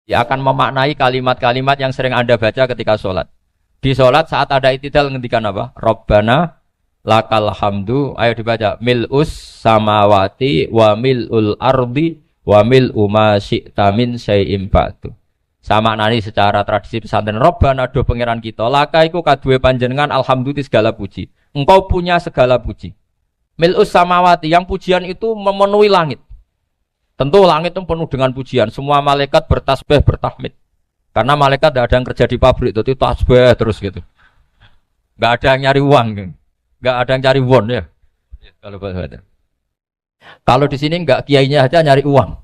Ya akan memaknai kalimat-kalimat yang sering Anda baca ketika sholat. Di sholat saat ada itidal ngendikan apa? Rabbana lakal hamdu. Ayo dibaca. Mil'us samawati wa mil'ul ardi wa mil'u ma syi'ta min syai'im ba'du. Sama nani secara tradisi pesantren Rabbana do pangeran kita laka iku kaduwe panjenengan alhamdulillah segala puji. Engkau punya segala puji. Mil'us samawati yang pujian itu memenuhi langit. Tentu langit itu penuh dengan pujian. Semua malaikat bertasbih, bertahmid. Karena malaikat tidak ada yang kerja di pabrik, itu tasbih terus gitu. Gak ada yang nyari uang, gak ada yang cari won ya. Kalau di sini nggak kiainya aja nyari uang.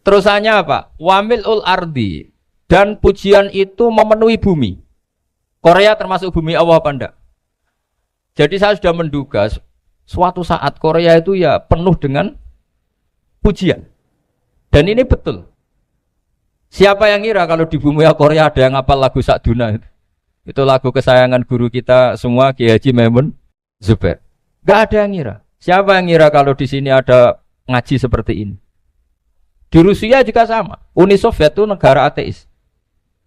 Terusannya apa? Wamilul ardi, dan pujian itu memenuhi bumi. Korea termasuk bumi Allah apa enggak? Jadi saya sudah menduga suatu saat Korea itu ya penuh dengan pujian. Dan ini betul. Siapa yang ngira kalau di bumi Korea ada yang hafal lagu Sakduna itu? Itu lagu kesayangan guru kita semua Kiai Haji Maimun Zubair. Gak ada yang ngira. Siapa yang ngira kalau di sini ada ngaji seperti ini? Di Rusia juga sama. Uni Soviet itu negara ateis.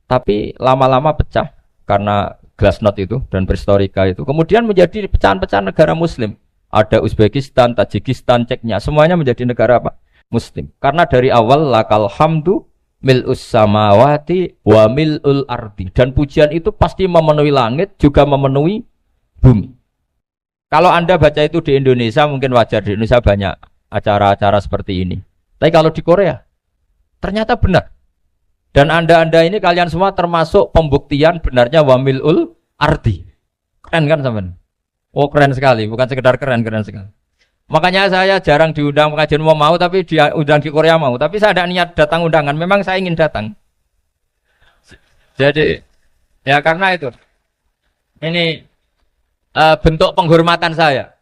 Tapi lama-lama pecah karena glasnost itu dan perestroika itu. Kemudian menjadi pecahan-pecahan negara muslim. Ada Uzbekistan, Tajikistan, Ceknya, semuanya menjadi negara apa? Muslim. Karena dari awal lakal hamdu mil'us samawati wa mil'ul ardi. Dan pujian itu pasti memenuhi langit, juga memenuhi bumi. Kalau Anda baca itu di Indonesia, mungkin wajar. Di Indonesia banyak acara-acara seperti ini. Tapi kalau di Korea, ternyata benar. Dan Anda ini kalian semua termasuk pembuktian benarnya wa mil'ul ardi. Keren kan sampean? Oh keren sekali, bukan sekedar keren, keren sekali. Makanya saya jarang diundang pengajian mau tapi diundang di Korea mau. Tapi saya ada niat datang undangan, memang saya ingin datang. Jadi, ya karena itu. Ini bentuk penghormatan saya.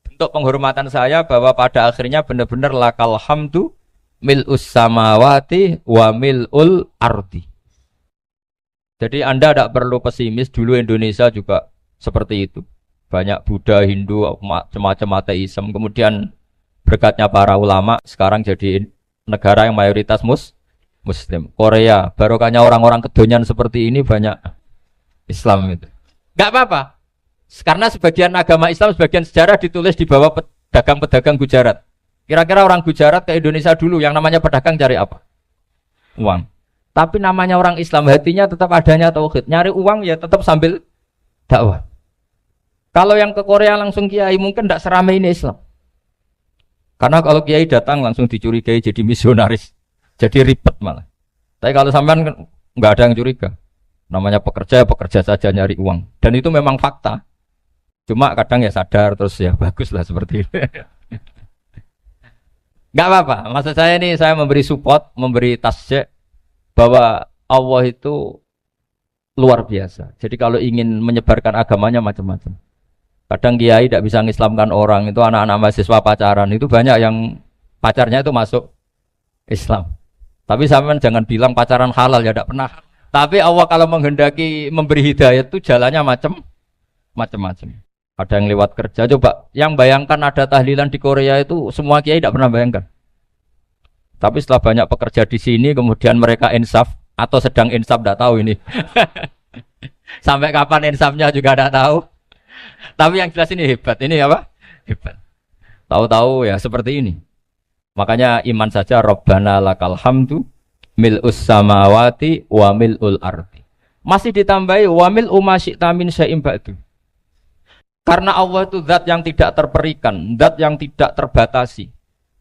Bentuk penghormatan saya bahwa pada akhirnya benar-benar lakal hamdu mil'us samawati wa mil'ul ardi. Jadi Anda tidak perlu pesimis, dulu Indonesia juga seperti itu. Banyak Buddha, Hindu, macam-macam ateisme. Kemudian berkatnya para ulama sekarang jadi negara yang mayoritas Muslim. Korea, barokahnya orang-orang kedonyan seperti ini banyak Islam itu. Gak apa-apa. Karena sebagian agama Islam, sebagian sejarah ditulis di bawah pedagang-pedagang Gujarat. Kira-kira orang Gujarat ke Indonesia dulu yang namanya pedagang cari apa? Uang. Tapi namanya orang Islam, hatinya tetap adanya tauhid. Nyari uang ya tetap sambil dakwah. Kalau yang ke Korea langsung kiai mungkin tidak seramai ini Islam. Karena kalau kiai datang langsung dicurigai jadi misionaris. Jadi ribet malah. Tapi kalau sampean nggak ada yang curiga. Namanya pekerja saja nyari uang. Dan itu memang fakta. Cuma kadang ya sadar terus ya bagus lah seperti itu. Nggak apa-apa. Maksud saya ini saya memberi support, memberi tasjek bahwa Allah itu luar biasa. Jadi kalau ingin menyebarkan agamanya macam-macam. Kadang kiai tidak bisa mengislamkan orang, itu anak-anak mahasiswa pacaran, itu banyak yang pacarnya itu masuk Islam. Tapi sampean jangan bilang pacaran halal, ya tidak pernah. Tapi Allah kalau menghendaki memberi hidayah itu jalannya macam-macam. Ada yang lewat kerja, coba yang bayangkan ada tahlilan di Korea itu semua kiai tidak pernah bayangkan. Tapi setelah banyak pekerja di sini, kemudian mereka insaf atau sedang insaf, tidak tahu ini. Sampai kapan insafnya juga tidak tahu. Tapi yang jelas ini hebat. Ini apa? Hebat. Tahu-tahu ya seperti ini. Makanya iman saja Rabbana lakal hamdu mil'us samawati wa mil'ul ardi. Masih ditambahi wa mil'u ma syi'ta min syai'im ba'du. Karena Allah itu zat yang tidak terperikan, zat yang tidak terbatasi.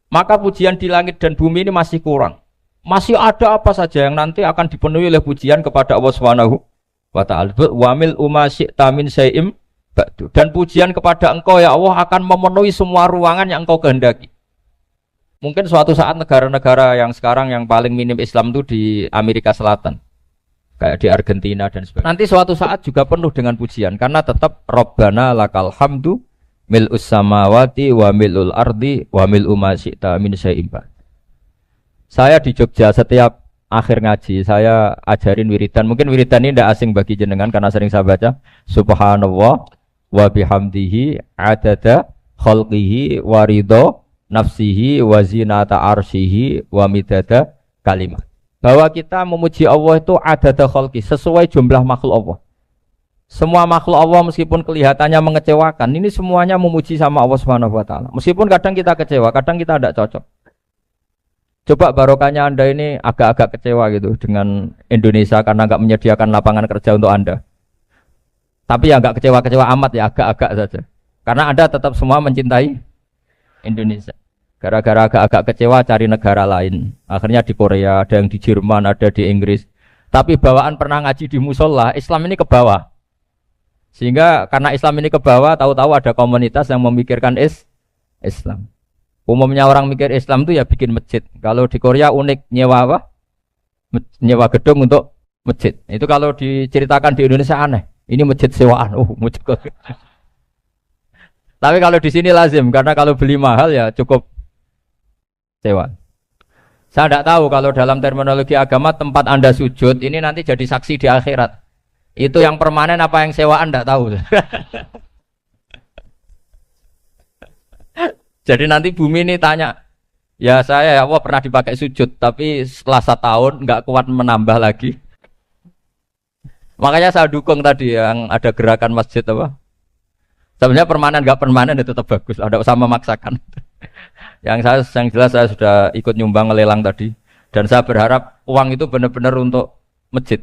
Maka pujian di langit dan bumi ini masih kurang. Masih ada apa saja yang nanti akan dipenuhi oleh pujian kepada Allah Subhanahu wa ta'ala. Wa mil'u ma syi'ta min syai'im ba'du. Dan pujian kepada Engkau ya Allah akan memenuhi semua ruangan yang Engkau kehendaki. Mungkin suatu saat negara-negara yang sekarang yang paling minim Islam itu di Amerika Selatan, kayak di Argentina dan sebagainya. Nanti suatu saat juga penuh dengan pujian karena tetap Rabbana lakal hamdu mil'us samawati wa mil'ul ardi wa mil'u ma syi'ta min syai'in ba'd. Saya di Jogja setiap akhir ngaji saya ajarin wiridan. Mungkin wiridan ini tidak asing bagi jenengan karena sering saya baca Subhanallah wa bihamdihi adada khalqihi wa ridho nafsihi wa zinata arsyihi wa midada kalimat. Bahwa kita memuji Allah itu adada khalqi, sesuai jumlah makhluk Allah. Semua makhluk Allah meskipun kelihatannya mengecewakan, ini semuanya memuji sama Allah Subhanahu wa taala. Meskipun kadang kita kecewa, kadang kita tidak cocok. Coba barokahnya Anda ini agak-agak kecewa gitu dengan Indonesia karena enggak menyediakan lapangan kerja untuk Anda. Tapi ya enggak kecewa-kecewa amat ya, agak-agak saja. Karena Anda tetap semua mencintai Indonesia. Gara-gara agak-agak kecewa cari negara lain. Akhirnya di Korea, ada yang di Jerman, ada di Inggris. Tapi bawaan pernah ngaji di musola, Islam ini ke bawah. Sehingga karena Islam ini ke bawah, tahu-tahu ada komunitas yang memikirkan Islam. Umumnya orang mikir Islam itu ya bikin masjid. Kalau di Korea unik, nyewa apa? Nyewa gedung untuk masjid. Itu kalau diceritakan di Indonesia aneh. Ini masjid sewaan. Masjid. Tapi kalau di sini lazim, karena kalau beli mahal ya cukup sewa. Saya tidak tahu kalau dalam terminologi agama tempat Anda sujud ini nanti jadi saksi di akhirat. Itu yang permanen apa yang sewaan tidak tahu. Jadi nanti bumi ini tanya, ya saya ya Allah pernah dipakai sujud, tapi setelah 1 tahun nggak kuat menambah lagi. Makanya saya dukung tadi yang ada gerakan masjid apa. Sebenarnya permanen nggak permanen itu tetap bagus, ada usah memaksakan. yang jelas saya sudah ikut nyumbang lelang tadi, dan saya berharap uang itu benar-benar untuk masjid.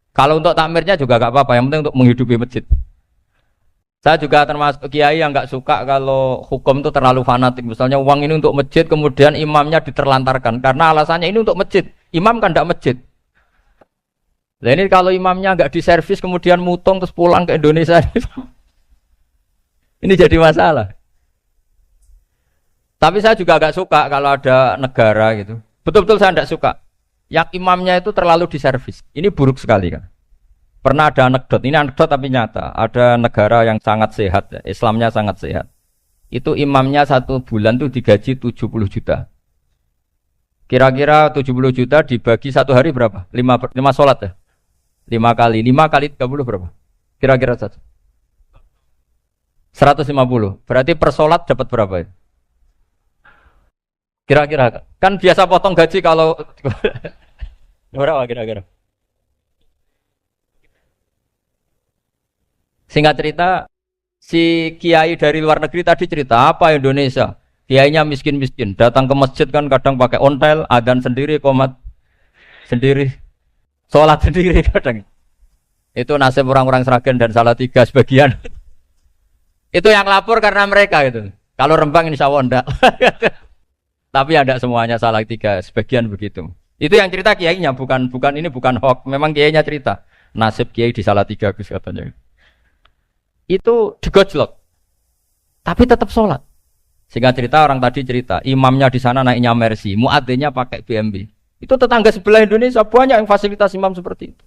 Kalau untuk takmirnya juga nggak apa-apa, yang penting untuk menghidupi masjid. Saya juga termasuk kiai yang nggak suka kalau hukum itu terlalu fanatik. Misalnya uang ini untuk masjid, kemudian imamnya diterlantarkan. Karena alasannya ini untuk masjid. Imam kan tidak masjid. Nah ini kalau imamnya nggak diservis, kemudian mutung terus pulang ke Indonesia. Ini jadi masalah. Tapi saya juga nggak suka kalau ada negara gitu. Betul-betul saya tidak suka. Yang imamnya itu terlalu diservis. Ini buruk sekali kan. Pernah ada anekdot, ini anekdot tapi nyata. Ada negara yang sangat sehat, ya. Islamnya sangat sehat. Itu imamnya 1 bulan tuh digaji 70 juta. Kira-kira 70 juta dibagi 1 hari berapa? 5 sholat ya? 5 kali 30 berapa? Kira-kira saja. 150. Berarti per sholat dapat berapa ya? Kira-kira. Kan biasa potong gaji kalau... berapa kira-kira? Singkat cerita, si kiai dari luar negeri tadi cerita apa Indonesia? Kiainya miskin-miskin, datang ke masjid kan kadang pakai ontel, adzan sendiri, qomat sendiri, sholat sendiri kadang. Itu nasib orang-orang Sragen dan Salatiga sebagian. Itu yang lapor karena mereka itu. Kalau Rembang insya Allah enggak. Tapi ada semuanya Salatiga, sebagian begitu. Itu yang cerita kiainya, bukan ini bukan hoax. Memang kiainya cerita. Nasib kiai di Salatiga Gus katanya. Itu digojlok, tapi tetap sholat. Sehingga cerita orang tadi cerita, imamnya di sana naiknya Mercy, muadzinnya pakai BMW. Itu tetangga sebelah Indonesia banyak yang fasilitas imam seperti itu.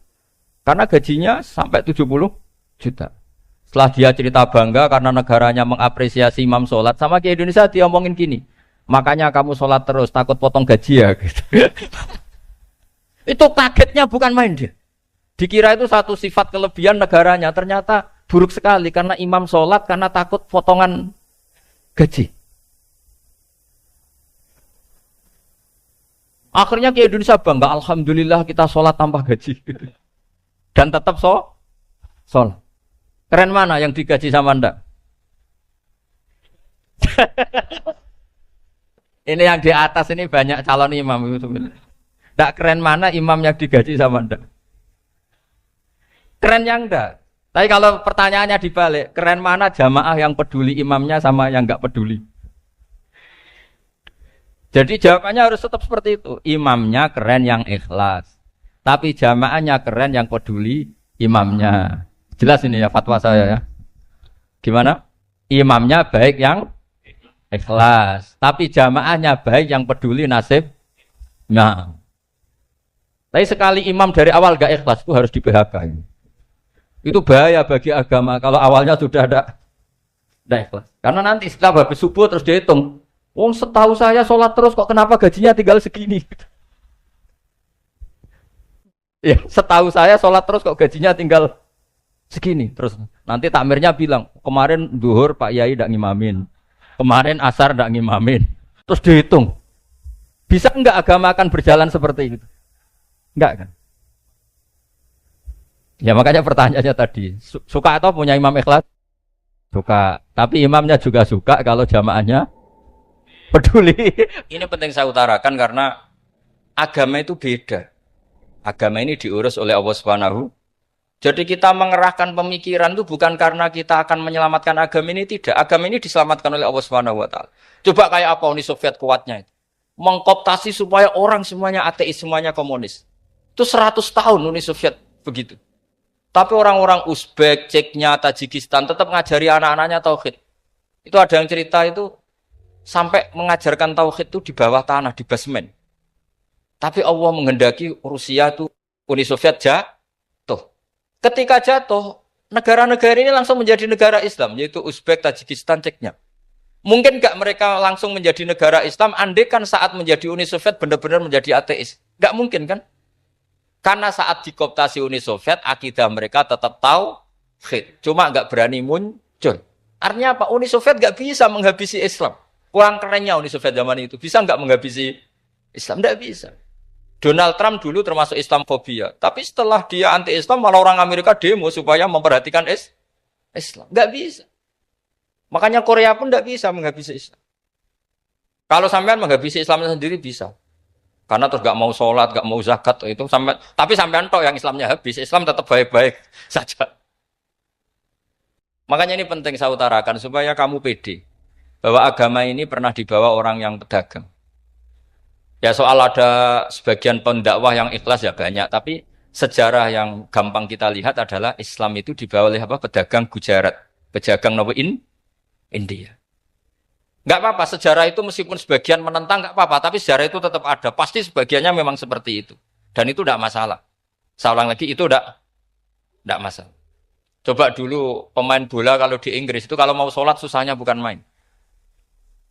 Karena gajinya sampai 70 juta. Setelah dia cerita bangga karena negaranya mengapresiasi imam sholat, sama ke Indonesia dia omongin gini, makanya kamu sholat terus, takut potong gaji ya. Gitu. Itu kagetnya bukan main dia. Dikira itu satu sifat kelebihan negaranya, ternyata buruk sekali karena imam sholat karena takut potongan gaji. Akhirnya ke Indonesia bangga, alhamdulillah kita sholat tanpa gaji. Dan tetap sholat. Keren mana yang digaji sama Anda? Ini yang di atas ini banyak calon imam. Tidak keren mana imam yang digaji sama Anda? Keren yang enggak. Tapi kalau pertanyaannya dibalik, keren mana jamaah yang peduli imamnya sama yang enggak peduli? Jadi jawabannya harus tetap seperti itu. Imamnya keren yang ikhlas. Tapi jamaahnya keren yang peduli imamnya. Jelas ini ya fatwa saya ya. Gimana? Imamnya baik yang ikhlas. Tapi jamaahnya baik yang peduli nasib. Nah. Tapi sekali imam dari awal enggak ikhlas itu harus di PHK. Itu bahaya bagi agama kalau awalnya sudah ada ikhlas. Karena nanti setelah habis subuh terus dihitung. Wong setahu saya sholat terus kok kenapa gajinya tinggal segini? Ya, setahu saya sholat terus kok gajinya tinggal segini. Terus nanti takmirnya bilang, kemarin duhur Pak Yai tidak ngimamin. Kemarin asar ndak ngimamin. Terus dihitung. Bisa enggak agama akan berjalan seperti itu? Enggak kan? Ya makanya pertanyaannya tadi, suka atau punya imam ikhlas? Suka. Tapi imamnya juga suka kalau jamaahnya peduli. Ini penting saya utarakan karena agama itu beda. Agama ini diurus oleh Allah Subhanahu. Jadi kita mengerahkan pemikiran itu bukan karena kita akan menyelamatkan agama ini, tidak. Agama ini diselamatkan oleh Allah Subhanahu wa taala. Coba kayak apa Uni Soviet kuatnya itu. Mengkooptasi supaya orang semuanya ateis, semuanya komunis. Itu 100 tahun Uni Soviet begitu. Tapi orang-orang Uzbek, Ceknya, Tajikistan tetap ngajari anak-anaknya tauhid. Itu ada yang cerita itu sampai mengajarkan tauhid itu di bawah tanah, di basement. Tapi Allah menghendaki Rusia itu Uni Soviet jatuh. Ketika jatuh, negara-negara ini langsung menjadi negara Islam, yaitu Uzbek, Tajikistan, Ceknya. Mungkin nggak mereka langsung menjadi negara Islam, andai kan saat menjadi Uni Soviet benar-benar menjadi ateis. Nggak mungkin kan? Karena saat dikooptasi Uni Soviet, akidah mereka tetap tauhid. Cuma nggak berani muncul. Artinya apa? Uni Soviet nggak bisa menghabisi Islam. Kurang kerennya Uni Soviet zaman itu. Bisa nggak menghabisi Islam? Nggak bisa. Donald Trump dulu termasuk Islamfobia. Tapi setelah dia anti-Islam, malah orang Amerika demo supaya memperhatikan Islam. Nggak bisa. Makanya Korea pun nggak bisa menghabisi Islam. Kalau sampean menghabisi Islam sendiri bisa. Karena terus nggak mau sholat, nggak mau zakat, itu sampai. Tapi sampean toh yang Islamnya habis, Islam tetap baik-baik saja. Makanya ini penting saya utarakan supaya kamu pede. Bahwa agama ini pernah dibawa orang yang pedagang. Ya soal ada sebagian pendakwah yang ikhlas ya banyak, tapi sejarah yang gampang kita lihat adalah Islam itu dibawa oleh apa? Pedagang Gujarat, pedagang India. Enggak apa-apa, sejarah itu meskipun sebagian menentang enggak apa-apa, tapi sejarah itu tetap ada. Pasti sebagiannya memang seperti itu. Dan itu enggak masalah. Saya ulang lagi, itu enggak masalah. Coba dulu pemain bola kalau di Inggris itu kalau mau sholat susahnya bukan main.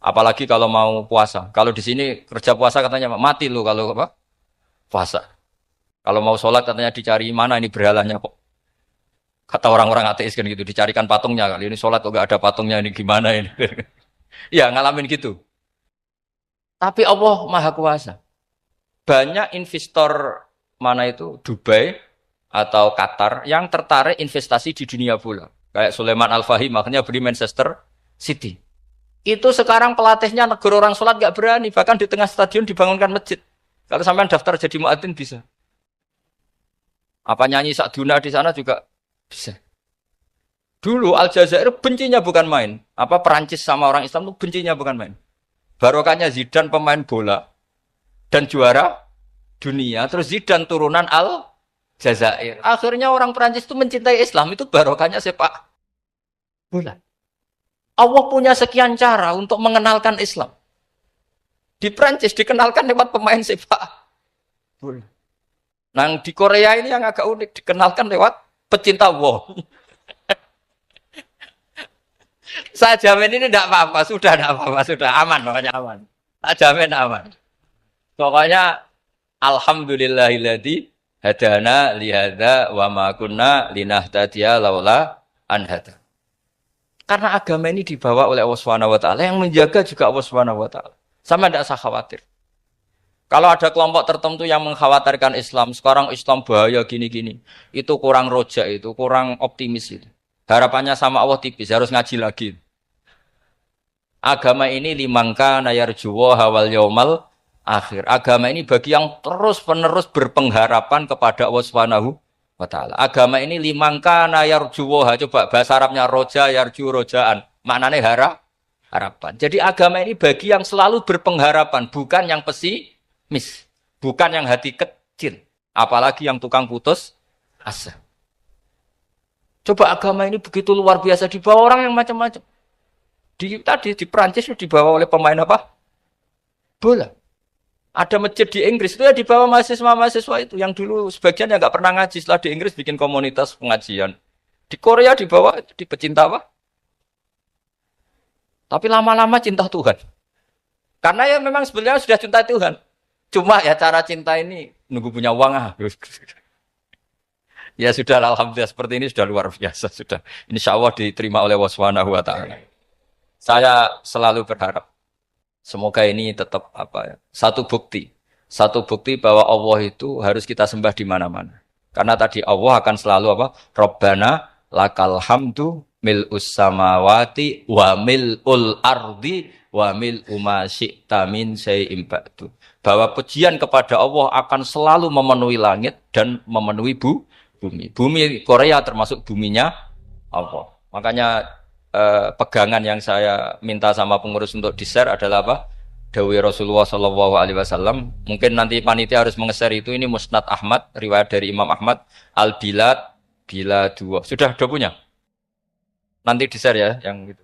Apalagi kalau mau puasa. Kalau di sini kerja puasa katanya mati lu kalau apa? Puasa. Kalau mau sholat katanya dicari mana ini berhalanya kok. Kata orang-orang ateis kan gitu, dicarikan patungnya. Kali ini sholat kok gak ada patungnya, ini gimana ini. Ya ngalamin gitu. Tapi Allah Maha Kuasa. Banyak investor mana itu Dubai atau Qatar yang tertarik investasi di dunia bola. Kayak Sulaiman Al-Fahim makanya beli Manchester City. Itu sekarang pelatihnya negur orang sholat gak berani. Bahkan di tengah stadion dibangunkan masjid. Kalau sampai daftar jadi muadzin bisa. Apa nyanyi Sakduna di sana juga bisa. Dulu Aljazair bencinya bukan main. Apa Perancis sama orang Islam itu bencinya bukan main. Barokahnya Zidane pemain bola. Dan juara dunia. Terus Zidane turunan Aljazair. Akhirnya orang Perancis itu mencintai Islam. Itu barokahnya sepak bola. Allah punya sekian cara untuk mengenalkan Islam. Di Prancis dikenalkan lewat pemain sepak bola. Nah di Korea ini yang agak unik dikenalkan lewat pecinta wow. Saya jamin ini tidak apa-apa, sudah tidak apa-apa, sudah aman, pokoknya aman. Saya jamin aman. Pokoknya alhamdulillahilladzi hadana lihada wa ma kunna linahtadiya laula an hada. Karena agama ini dibawa oleh Allah Subhanahu wa taala, yang menjaga juga Allah Subhanahu wa taala. Sama tidak usah khawatir. Kalau ada kelompok tertentu yang mengkhawatirkan Islam, sekarang Islam bahaya gini-gini, itu kurang roja, itu kurang optimis itu. Harapannya sama Allah tipis, harus ngaji lagi. Agama ini limangka nayarjuwa hawal yaumal akhir. Agama ini bagi yang terus-menerus berpengharapan kepada Allah Subhanahu wa ta'ala. Agama ini limangka nayarjuwa, coba bahasa Arabnya roja, yarju, rojaan. Maknanya harapan. Jadi agama ini bagi yang selalu berpengharapan, bukan yang pesimis. Bukan yang hati kecil. Apalagi yang tukang putus asa. Coba agama ini begitu luar biasa dibawa orang yang macam-macam. Di Prancis dibawa oleh pemain apa? Bola. Ada masjid di Inggris itu ya dibawa mahasiswa-mahasiswa itu yang dulu sebagian yang nggak pernah ngaji, setelah di Inggris bikin komunitas pengajian. Di Korea dibawa di pecinta apa? Tapi lama-lama cinta Tuhan. Karena ya memang sebenarnya sudah cinta Tuhan. Cuma ya cara cinta ini nunggu punya uang ah. Ya sudah, alhamdulillah seperti ini sudah luar biasa sudah. Insya Allah diterima oleh Allah Subhanahu wa taala. Saya selalu berharap semoga ini tetap apa ya, satu bukti bahwa Allah itu harus kita sembah di mana-mana. Karena tadi Allah akan selalu apa? Rabbana lakal hamdu mil'us samawati wa mil'ul ardi wa mil'u ma syi'ta min syai'in ba'du. Bahwa pujian kepada Allah akan selalu memenuhi langit dan memenuhi bumi. Bumi Korea termasuk buminya Allah. Makanya pegangan yang saya minta sama pengurus untuk di-share adalah apa? Dawai Rasulullah Shallallahu Alaihi Wasallam. Mungkin nanti panitia harus menge-share itu. Ini Musnad Ahmad, riwayat dari Imam Ahmad. Al-Bilad bila dua. Sudah punya? Nanti di-share ya, yang itu.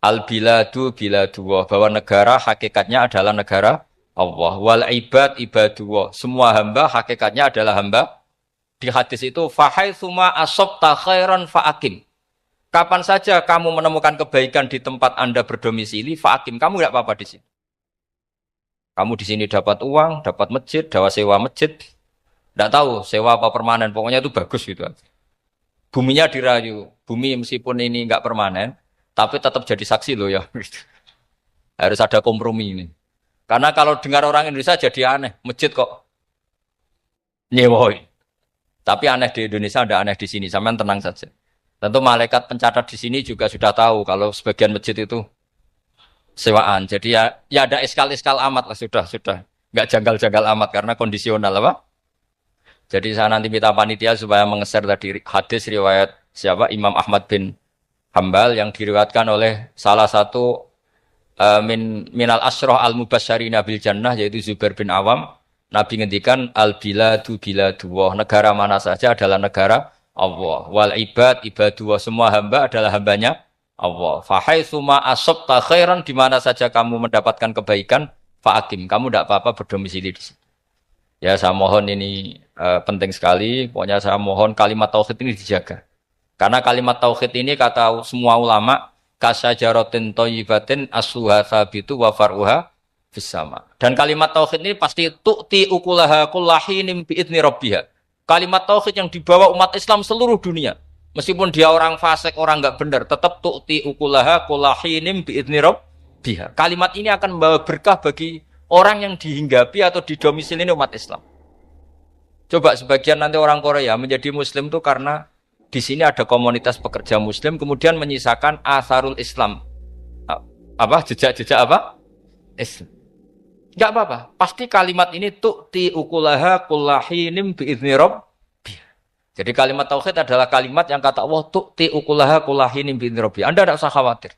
Al-Biladu bila dua. Bahwa negara hakikatnya adalah negara Allah. Wal ibad ibadullah. Semua hamba hakikatnya adalah hamba. Di hadis itu, fahaitsuma asabta khairan fa'akim. Kapan saja kamu menemukan kebaikan di tempat Anda berdomisili, fa'akim, kamu enggak apa-apa di sini. Kamu di sini dapat uang, dapat masjid, dapat sewa masjid. Enggak tahu sewa apa permanen, pokoknya itu bagus gitu. Buminya dirayu. Bumi meskipun ini enggak permanen, tapi tetap jadi saksi loh ya. Harus ada kompromi ini. Karena kalau dengar orang Indonesia jadi aneh, masjid kok nyewoi. Tapi aneh di Indonesia, ada aneh di sini. Sampean tenang saja. Tentu malaikat pencatat di sini juga sudah tahu kalau sebagian masjid itu sewaan. Jadi ya ada eskal-eskal amat lah sudah. Enggak janggal-janggal amat karena kondisional apa? Jadi saya nanti minta panitia supaya mengeser tadi hadis riwayat siapa? Imam Ahmad bin Hambal yang diriwayatkan oleh salah satu minal asyrah al-mubasysyirina bil jannah yaitu Zubair bin Awam. Nabi ngendikan al-biladu biladullah. Negara mana saja adalah negara Allah. Wal ibad ibadullah, semua hamba adalah hambanya Allah. Fahaitsuma asabta khairan, di mana saja kamu mendapatkan kebaikan, fa'akim, kamu tidak apa-apa berdomisili di sini. Ya saya mohon ini penting sekali. Pokoknya saya mohon kalimat tauhid ini dijaga. Karena kalimat tauhid ini kata semua ulama kasyajaratin thayyibatin asluha tsabitu wa far'uha fis sama. Dan kalimat tauhid ini pasti tu'ti ukulaha kullahinin bi'idzni rabbiha. Kalimat tauhid yang dibawa umat Islam seluruh dunia. Meskipun dia orang fasik, orang enggak benar, tetap tu'ti ukulaha kullahinim bi'idzni rabbiha. Kalimat ini akan membawa berkah bagi orang yang dihinggapi atau didomisili umat Islam. Coba sebagian nanti orang Korea menjadi muslim itu karena di sini ada komunitas pekerja muslim kemudian menyisakan atharul Islam. Apa? Jejak-jejak apa? Islam. Enggak apa-apa. Pasti kalimat ini tu'ti ukulaha kullahinim bi'izni rabbiha. Jadi kalimat tauhid adalah kalimat yang kata Allah tu'ti ukulaha kullahinim bi'izni rabbiha. Anda tidak usah khawatir.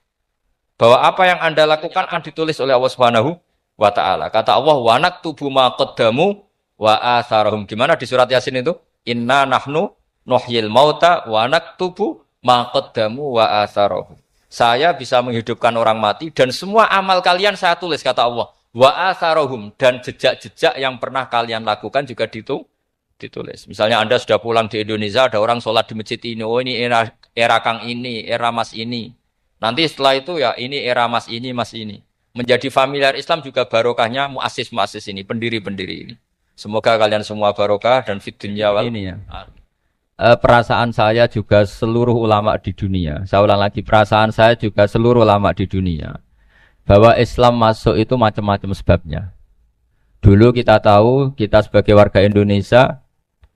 Bahwa apa yang Anda lakukan akan ditulis oleh Allah Subhanahu wa ta'ala. Kata Allah wa naktubu ma qaddamu wa atharahum. Gimana di surat Yasin itu? Inna nahnu nuhyil mauta wa naktubu ma qaddamu wa atharahum. Saya bisa menghidupkan orang mati dan semua amal kalian saya tulis kata Allah. Wa atharohum, dan jejak-jejak yang pernah kalian lakukan juga ditulis. Misalnya Anda sudah pulang di Indonesia, ada orang sholat di masjid ini, oh ini era Kang ini, era Mas ini. Nanti setelah itu ya ini era Mas ini, Mas ini. Menjadi familiar Islam juga barokahnya muassis-muassis ini, pendiri-pendiri ini. Semoga kalian semua barokah dan fid dunya wal ini ya. Perasaan saya juga seluruh ulama di dunia. Saya ulang lagi, perasaan saya juga seluruh ulama di dunia. Bahwa Islam masuk itu macam-macam sebabnya. Dulu kita tahu, kita sebagai warga Indonesia,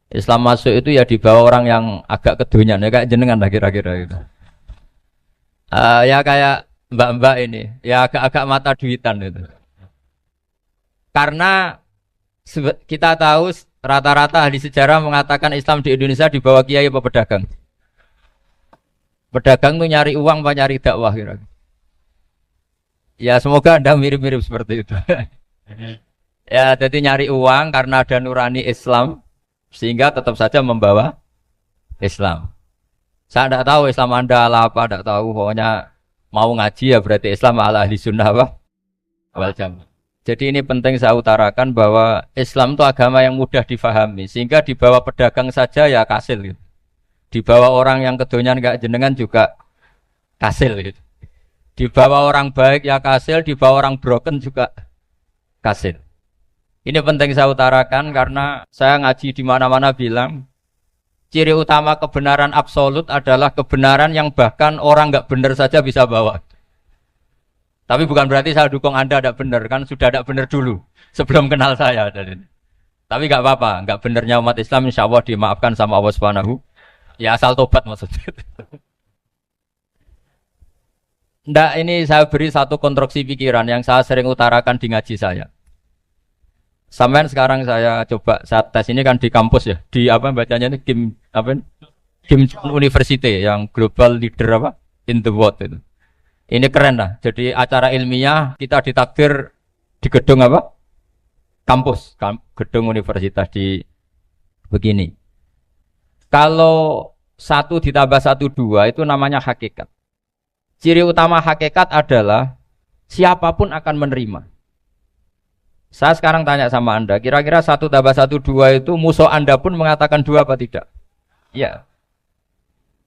Islam masuk itu ya dibawa orang yang agak kedonyan, ya kayak jenengan lah kira-kira gitu. Ya kayak mbak-mbak ini, ya agak-agak mata duitan itu. Karena kita tahu rata-rata ahli sejarah mengatakan Islam di Indonesia dibawa kiai apa pedagang. Pedagang itu nyari uang apa nyari dakwah kira-kira. Ya semoga Anda mirip-mirip seperti itu. Ya jadi nyari uang karena ada nurani Islam sehingga tetap saja membawa Islam. Saya tidak tahu Islam Anda ala apa, tidak tahu. Pokoknya mau ngaji ya berarti Islam ala ahli sunnah apa? Wal jamaah. Jadi ini penting saya utarakan bahwa Islam itu agama yang mudah difahami sehingga dibawa pedagang saja ya kasil gitu. Dibawa orang yang kedonyan enggak jenengan juga kasil gitu. Dibawa orang baik ya kasil, dibawa orang broken juga kasil. Ini penting saya utarakan karena saya ngaji di mana-mana bilang ciri utama kebenaran absolut adalah kebenaran yang bahkan orang enggak benar saja bisa bawa. Tapi bukan berarti saya dukung Anda tidak benar, kan sudah tidak benar dulu sebelum kenal saya. Tapi nggak apa-apa, nggak benernya umat Islam insya Allah dimaafkan sama Allah Subhanahu. Ya asal tobat maksudnya. Nggak, ini saya beri satu konstruksi pikiran yang saya sering utarakan di ngaji saya. Sampai sekarang saya coba saya tes ini kan di kampus ya, di apa bacanya ini Kim University yang global leader apa in the world itu. Ini keren lah. Jadi acara ilmiah kita ditakdir di gedung apa? Kampus, gedung universitas di begini. Kalau 1 ditambah 1 2 itu namanya hakikat. Ciri utama hakikat adalah siapapun akan menerima. Saya sekarang tanya sama Anda, kira-kira 1 tambah 1 2 itu musuh Anda pun mengatakan 2 apa tidak? Ya.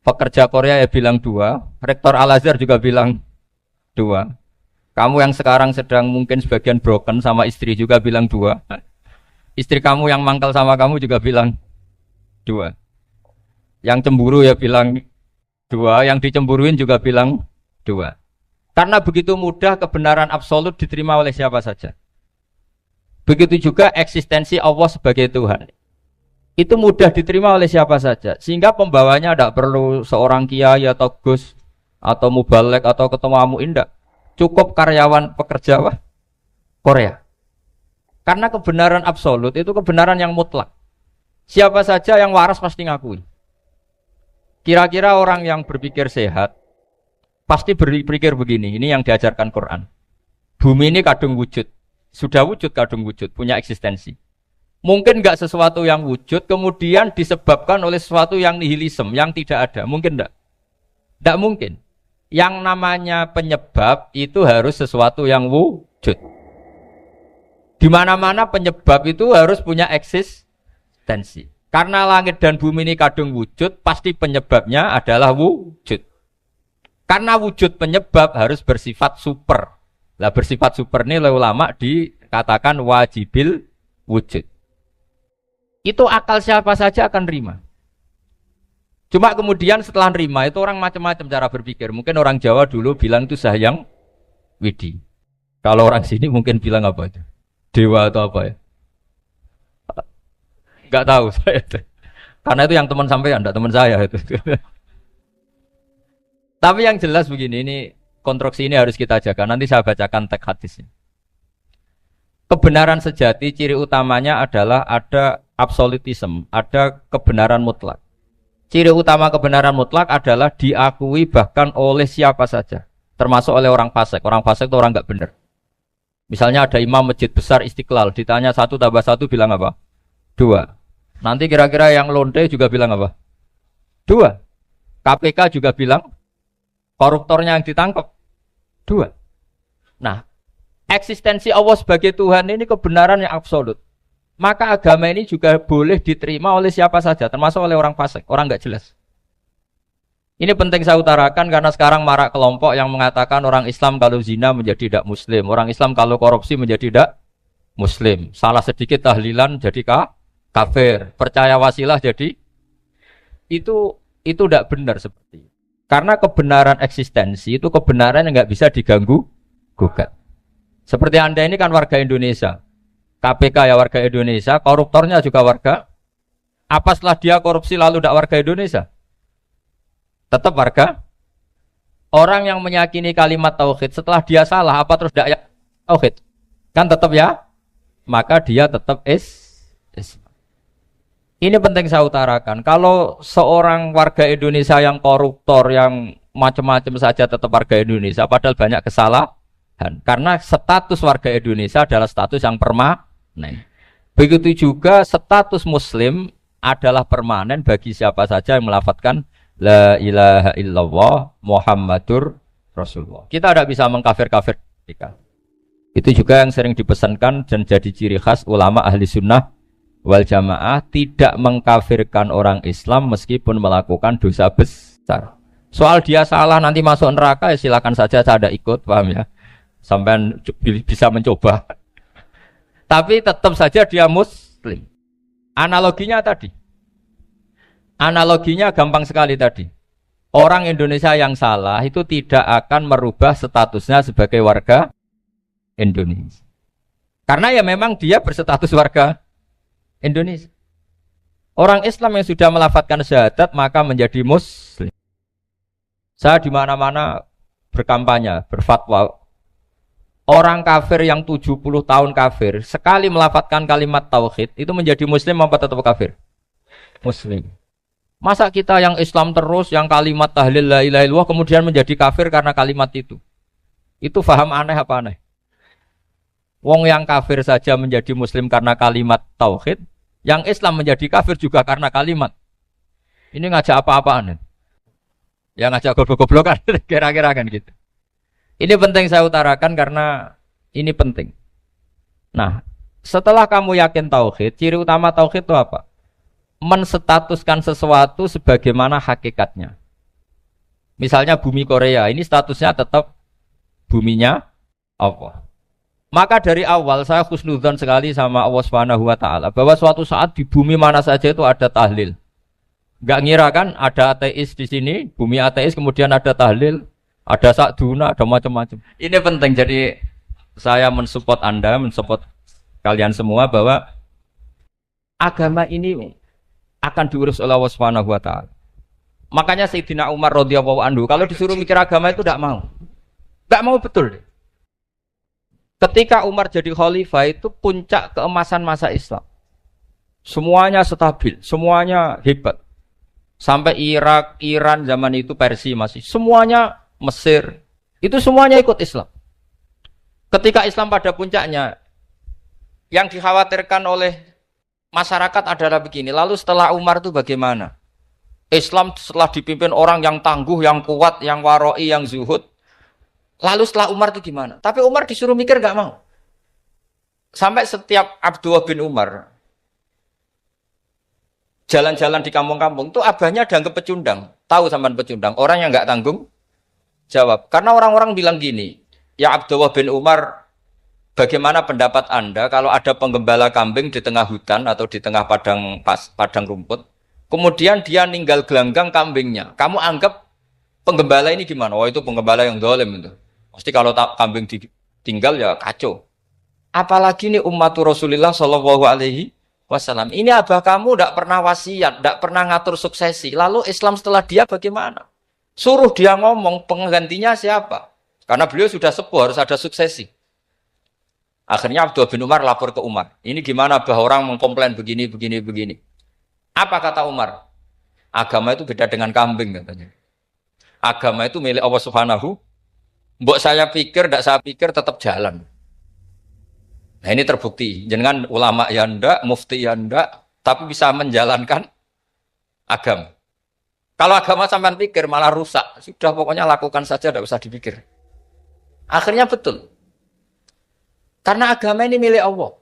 Pekerja Korea ya bilang 2, rektor Al-Azhar juga bilang 2. Kamu yang sekarang sedang mungkin sebagian broken sama istri juga bilang 2. Istri kamu yang mangkal sama kamu juga bilang 2. Yang cemburu ya bilang 2, yang dicemburuin juga bilang 2. Karena begitu mudah kebenaran absolut diterima oleh siapa saja. Begitu juga eksistensi Allah sebagai Tuhan. Itu mudah diterima oleh siapa saja. Sehingga pembawanya tidak perlu seorang kiai atau gus atau mubalek atau ketua muin, tidak. Cukup karyawan pekerja Korea. Karena kebenaran absolut itu kebenaran yang mutlak. Siapa saja yang waras pasti ngakui. Kira-kira orang yang berpikir sehat pasti berpikir begini, ini yang diajarkan Quran. Bumi ini kadung wujud. Sudah wujud kadung wujud, punya eksistensi. Mungkin enggak sesuatu yang wujud kemudian disebabkan oleh sesuatu yang nihilisme, yang tidak ada. Mungkin enggak? Enggak mungkin. Yang namanya penyebab itu harus sesuatu yang wujud. Di mana-mana penyebab itu harus punya eksistensi. Karena langit dan bumi ini kadung wujud, pasti penyebabnya adalah wujud. Karena wujud penyebab harus bersifat super. Lah bersifat super ini oleh ulama dikatakan wajibil wujud. Itu akal siapa saja akan terima. Cuma kemudian setelah nerima itu orang macam-macam cara berpikir. Mungkin orang Jawa dulu bilang itu Sahyang Widi. Kalau orang sini mungkin bilang apa itu? Dewa atau apa ya? Enggak tahu saya. Karena itu yang teman sampean, enggak teman saya itu. Tapi yang jelas begini, ini konstruksi ini harus kita jaga. Nanti saya bacakan teks hadisnya. Kebenaran sejati ciri utamanya adalah ada absolutisme, ada kebenaran mutlak. Ciri utama kebenaran mutlak adalah diakui bahkan oleh siapa saja, termasuk oleh orang fasik. Orang fasik itu orang enggak benar. Misalnya ada imam masjid besar Istiqlal, ditanya 1 tambah 1 bilang apa? 2. Nanti kira-kira yang lonte juga bilang apa? 2. KPK juga bilang koruptornya yang ditangkap 2. Nah, eksistensi Allah sebagai Tuhan ini kebenaran yang absolut. Maka agama ini juga boleh diterima oleh siapa saja, termasuk oleh orang fasik, orang enggak jelas. Ini penting saya utarakan karena sekarang marak kelompok yang mengatakan orang Islam kalau zina menjadi tidak muslim, orang Islam kalau korupsi menjadi tidak muslim. Salah sedikit tahlilan jadi kafir, percaya wasilah jadi itu tidak benar seperti itu. Karena kebenaran eksistensi itu kebenaran yang enggak bisa diganggu gugat. Seperti Anda ini kan warga Indonesia. KPK ya warga Indonesia, koruptornya juga warga. Apa setelah dia korupsi lalu tidak warga Indonesia? Tetap warga. Orang yang meyakini kalimat tauhid setelah dia salah, apa terus tidak tauhid? Kan tetap ya? Maka dia tetap Ini penting saya utarakan. Kalau seorang warga Indonesia yang koruptor, yang macam-macam saja tetap warga Indonesia, padahal banyak kesalahan. Karena status warga Indonesia adalah status yang permanen. Begitu juga status muslim adalah permanen bagi siapa saja yang melafadzkan la ilaha illallah Muhammadur Rasulullah. Kita tidak bisa mengkafir-kafir mereka. Itu juga yang sering dipesankan dan jadi ciri khas ulama ahli sunnah wal jamaah, tidak mengkafirkan orang Islam meskipun melakukan dosa besar. Soal dia salah nanti masuk neraka ya silakan saja, saya ada ikut, paham ya? Sampai bisa mencoba. Tapi tetap saja dia muslim. Analoginya gampang sekali tadi. Orang Indonesia yang salah itu tidak akan merubah statusnya sebagai warga Indonesia. Karena ya memang dia berstatus warga Indonesia. Orang Islam yang sudah melafadzkan syahadat maka menjadi muslim. Saya di mana-mana berkampanye, berfatwa. Orang kafir yang 70 tahun kafir, sekali melafadzkan kalimat tauhid, itu menjadi muslim apa tetap kafir? Muslim. Masa kita yang Islam terus, yang kalimat tahlil la ilaha illallah, kemudian menjadi kafir karena kalimat itu? Itu faham aneh apa aneh? Wong yang kafir saja menjadi muslim karena kalimat tauhid, yang Islam menjadi kafir juga karena kalimat. Ini ngajak apa-apaan? Ya ngajak goblok-goblokan, kira-kira kan gitu. Ini penting saya utarakan karena ini penting. Nah, setelah kamu yakin tauhid, ciri utama tauhid itu apa? Menstatuskan sesuatu sebagaimana hakikatnya. Misalnya bumi Korea, ini statusnya tetap buminya Allah. Maka dari awal saya husnudzon sekali sama Allah Subhanahu wa taala bahwa suatu saat di bumi mana saja itu ada tahlil. Enggak ngira kan ada ateis di sini, bumi ateis kemudian ada tahlil. Ada sakduna, ada macam-macam. Ini penting, jadi saya mensupport Anda, mensupport kalian semua bahwa agama ini akan diurus oleh Allah Subhanahu wa taala. Makanya Sayyidina Umar radhiyallahu anhu kalau disuruh mikir agama itu tidak mau. Tidak mau betul. Ketika Umar jadi khalifah itu puncak keemasan masa Islam. Semuanya stabil, semuanya hebat. Sampai Irak, Iran zaman itu Persia masih semuanya Mesir, itu semuanya ikut Islam. Ketika Islam pada puncaknya, yang dikhawatirkan oleh masyarakat adalah begini, lalu setelah Umar itu bagaimana? Islam setelah dipimpin orang yang tangguh, yang kuat, yang waroi, yang zuhud. Lalu setelah Umar itu gimana? Tapi Umar disuruh mikir gak mau. Sampai setiap Abdullah bin Umar jalan-jalan di kampung-kampung, itu abahnya dianggap pecundang. Tahu sampean pecundang? Orang yang gak tanggung jawab. Karena orang-orang bilang gini, ya Abdullah bin Umar, bagaimana pendapat Anda kalau ada penggembala kambing di tengah hutan atau di tengah padang rumput, kemudian dia ninggal gelanggang kambingnya. Kamu anggap penggembala ini gimana? Oh itu penggembala yang zalim itu. Pasti kalau kambing ditinggal ya kacau. Apalagi ini ummatu Rasulullah Shallallahu Alaihi Wasallam. Ini abah kamu tidak pernah wasiat, tidak pernah ngatur suksesi. Lalu Islam setelah dia bagaimana? Suruh dia ngomong penggantinya siapa? Karena beliau sudah sepuh, harus ada suksesi. Akhirnya Abdullah bin Umar lapor ke Umar. Ini gimana bah orang mengkomplain begini. Apa kata Umar? Agama itu beda dengan kambing katanya. Agama itu milik Allah Subhanahu. Mbok saya pikir, tidak saya pikir tetap jalan. Nah ini terbukti. Jangan ulama ya ndak, mufti ya ndak, tapi bisa menjalankan agama. Kalau agama sampean pikir malah rusak. Sudah pokoknya lakukan saja, tidak usah dipikir. Akhirnya betul. Karena agama ini milik Allah.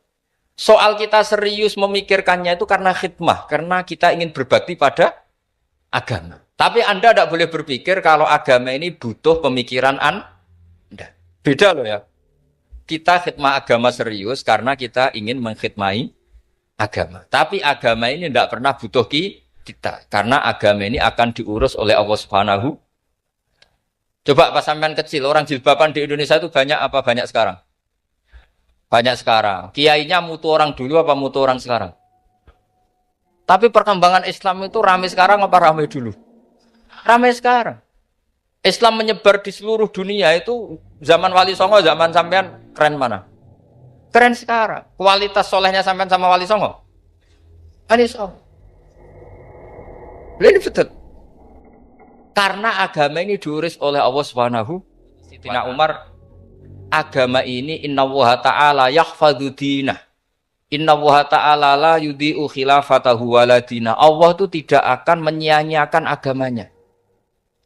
Soal kita serius memikirkannya itu karena khidmah. Karena kita ingin berbakti pada agama. Tapi Anda tidak boleh berpikir kalau agama ini butuh pemikiran Anda. Beda loh ya. Kita khidmah agama serius karena kita ingin mengkhidmai agama. Tapi agama ini tidak pernah butuh kita, karena agama ini akan diurus oleh Allah Subhanahu. Coba pas sampean kecil, orang jilbaban di Indonesia itu banyak apa banyak sekarang? Banyak sekarang. Kiainya mutu orang dulu apa mutu orang sekarang? Tapi perkembangan Islam itu ramai sekarang apa ramai dulu? Ramai sekarang. Islam menyebar di seluruh dunia itu zaman Wali Songo, zaman sampean keren mana? Keren sekarang. Kualitas solehnya sampean sama Wali Songo? Wali Songo. Ini betul. Karena agama ini diurus oleh Allah Subhanahu. Sayyidina Umar, agama ini innallaha ta'ala yahfadzu dinah. Innallaha ta'ala la yudhi'u khilafatahu waladina. Allah itu tidak akan menyia-nyiakan agamanya.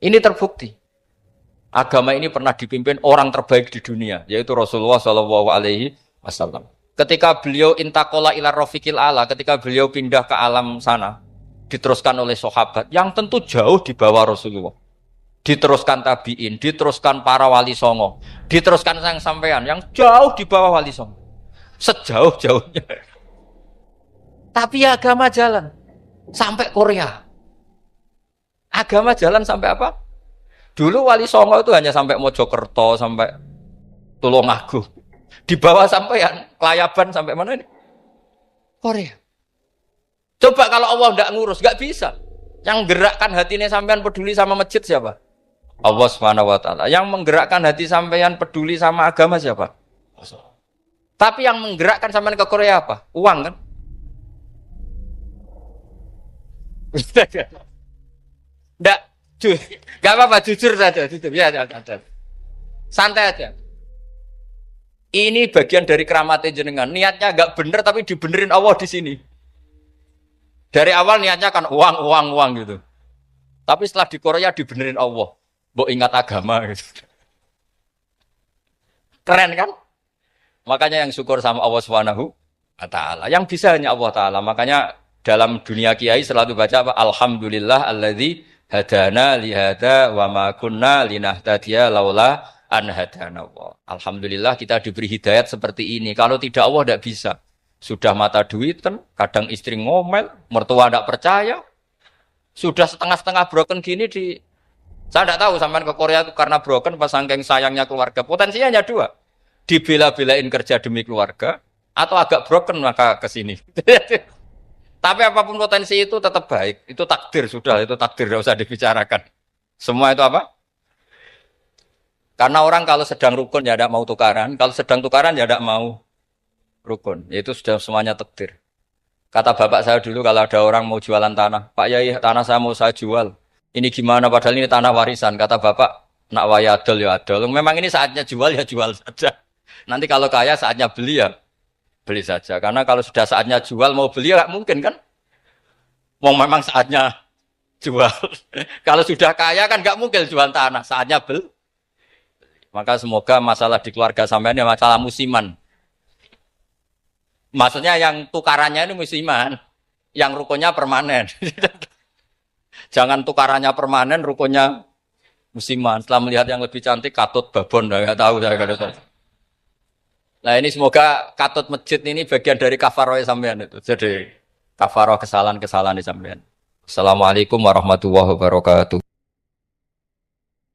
Ini terbukti. Agama ini pernah dipimpin orang terbaik di dunia, yaitu Rasulullah Shallallahu Alaihi Wasallam. Ketika beliau intaqala ila rafiqil ala, ketika beliau pindah ke alam sana, diteruskan oleh sahabat yang tentu jauh di bawah Rasulullah. Diteruskan tabi'in, diteruskan para wali songo, diteruskan sang sampean yang jauh di bawah wali songo. Sejauh-jauhnya. Tapi agama jalan sampai Korea. Agama jalan sampai apa? Dulu Wali Songo itu hanya sampai Mojokerto, sampai Tulungagung. Di bawah sampean, Klayaban sampai mana ini? Korea. Coba kalau Allah tidak ngurus, nggak bisa. Yang gerakkan hatinya sampean peduli sama masjid siapa? Allah Subhanahu wa taala. Yang menggerakkan hati sampean peduli sama agama siapa? Tapi yang menggerakkan sampean ke Korea apa? Uang kan? Enggak, enggak apa-apa, jujur saja, jujur. Ya, santai aja. Ini bagian dari keramatnya jenengan. Niatnya enggak bener tapi dibenerin Allah di sini. Dari awal niatnya kan uang gitu. Tapi setelah di Korea dibenerin Allah. Mbok ingat agama gitu. Keren kan? Makanya yang syukur sama Allah Subhanahu wa taala. Yang bisa hanya Allah taala. Makanya dalam dunia kiai selalu baca apa? Alhamdulillah alladzi hadana li hada wa ma kunna linahtadiya laula an hadana Allah. Alhamdulillah kita diberi hidayat seperti ini. Kalau tidak Allah tidak bisa. Sudah mata duitan, kadang istri ngomel, mertua tidak percaya. Sudah setengah-setengah broken gini di saya tidak tahu sampean ke Korea itu karena broken pas saking sayangnya keluarga. Potensinya hanya dua. Dibela-belain kerja demi keluarga atau agak broken maka ke sini. Tapi apapun potensi itu tetap baik. Itu takdir sudah, itu takdir tidak usah dibicarakan. Semua itu apa? Karena orang kalau sedang rukun ya tidak mau tukaran, kalau sedang tukaran ya tidak mau rukun. Itu sudah semuanya takdir. Kata bapak saya dulu kalau ada orang mau jualan tanah, Pak Yai tanah saya mau saya jual. Ini gimana padahal ini tanah warisan. Kata bapak, nak waya adol ya adol. Memang ini saatnya jual ya jual saja. Nanti kalau kaya saatnya beli ya beli saja. Karena kalau sudah saatnya jual mau beli ya nggak mungkin kan? Mau memang saatnya jual. Kalau sudah kaya kan nggak mungkin jual tanah. Saatnya beli. Maka semoga masalah di keluarga sampean ya masalah musiman. Maksudnya yang tukarannya ini musiman, yang rukunnya permanen. Jangan tukarannya permanen, rukunnya musiman. Setelah melihat yang lebih cantik, katut babon, nggak tahu saya nggak tahu. Nah ini semoga katut masjid ini bagian dari kafaroh sampean itu. Jadi kafaroh kesalahan-kesalahan di sampean. Assalamualaikum warahmatullahi wabarakatuh.